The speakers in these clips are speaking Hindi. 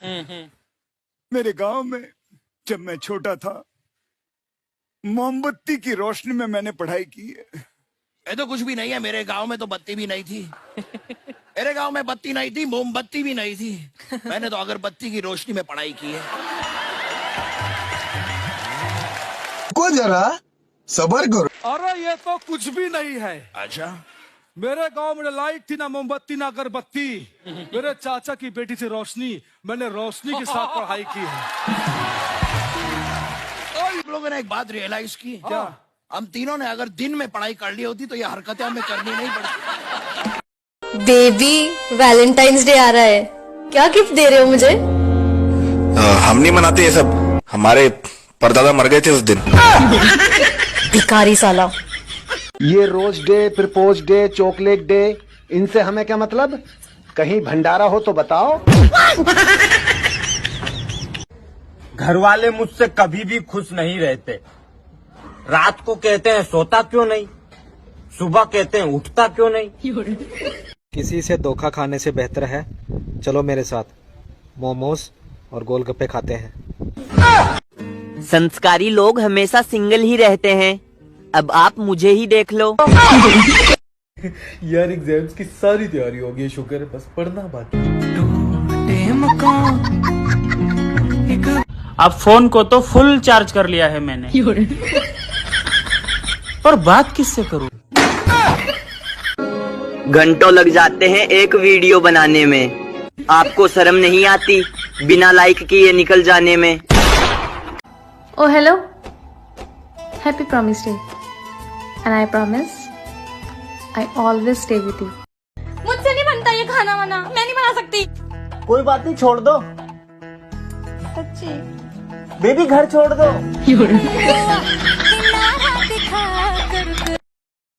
मेरे गांव में जब मैं छोटा था, मोमबत्ती की रोशनी में मैंने पढ़ाई की है। ये तो कुछ भी नहीं है, मेरे गांव में तो बत्ती भी नहीं थी। मेरे गांव में बत्ती नहीं थी, मोमबत्ती भी नहीं थी। मैंने तो अगरबत्ती की रोशनी में पढ़ाई की है। को जरा सबर करो। अरे ये तो कुछ भी नहीं है। अच्छा, मेरे गांव में लाइट थी ना मोमबत्ती ना अगरबत्ती। मेरे चाचा की बेटी थी रोशनी, मैंने रोशनी के साथ पढ़ाई की है। हम लोगों ने एक बात रियलाइज की। क्या? हम तीनों ने अगर दिन में पढ़ाई कर ली होती तो ये हरकतें हमें करनी नहीं पड़ती। बेबी, वैलेंटाइंस डे आ रहा है, क्या गिफ्ट दे रहे हो मुझे? हम नहीं मनाते ये सब, हमारे परदादा मर गए थे उस दिन। भिखारी साला। ये rose day, propose day, chocolate day, इनसे हमें क्या मतलब? कहीं भंडारा हो तो बताओ। घर वाले मुझसे कभी भी खुश नहीं रहते। रात को कहते हैं सोता क्यों नहीं, सुबह कहते हैं उठता क्यों नहीं। किसी से धोखा खाने से बेहतर है चलो मेरे साथ मोमोज और गोलगप्पे खाते हैं। संस्कारी लोग हमेशा सिंगल ही रहते हैं, अब आप मुझे ही देख लो। यार एग्जाम्स की सारी तैयारी हो गई, शुक्र है बस पढ़ना बाकी। अब फोन को तो फुल चार्ज कर लिया है मैंने, पर बात किससे करूं? घंटों लग जाते हैं एक वीडियो बनाने में, आपको शर्म नहीं आती बिना लाइक किए निकल जाने में? Oh hello, happy promise day, and I promise I always stay with you. मुझसे नहीं बनता ये खाना वाना, मैं नहीं बना सकती। कोई बात नहीं, छोड़ दो। सच्ची बेबी घर छोड़ दो।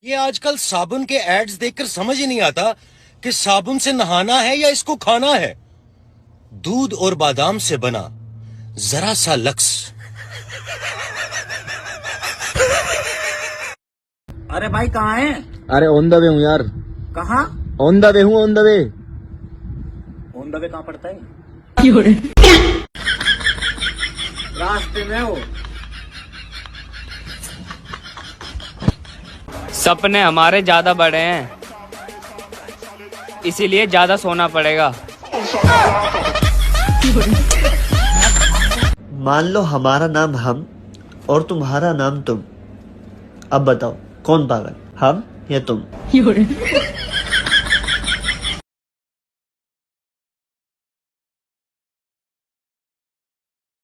ये आजकल साबुन के एड्स देखकर समझ ही नहीं आता कि साबुन से नहाना है या इसको खाना है। दूध और बादाम से बना जरा सा लक्स। अरे भाई कहाँ है? अरे ऑन द वे हूँ यार। कहाँ? ऑन द वे हूँ, on the way. On the way कहाँ पड़ता है? रास्ते में हो। सपने हमारे ज्यादा बड़े हैं, इसीलिए ज्यादा सोना पड़ेगा। मान लो हमारा नाम हम और तुम्हारा नाम तुम, अब बताओ कौन पागल, हम या तुम?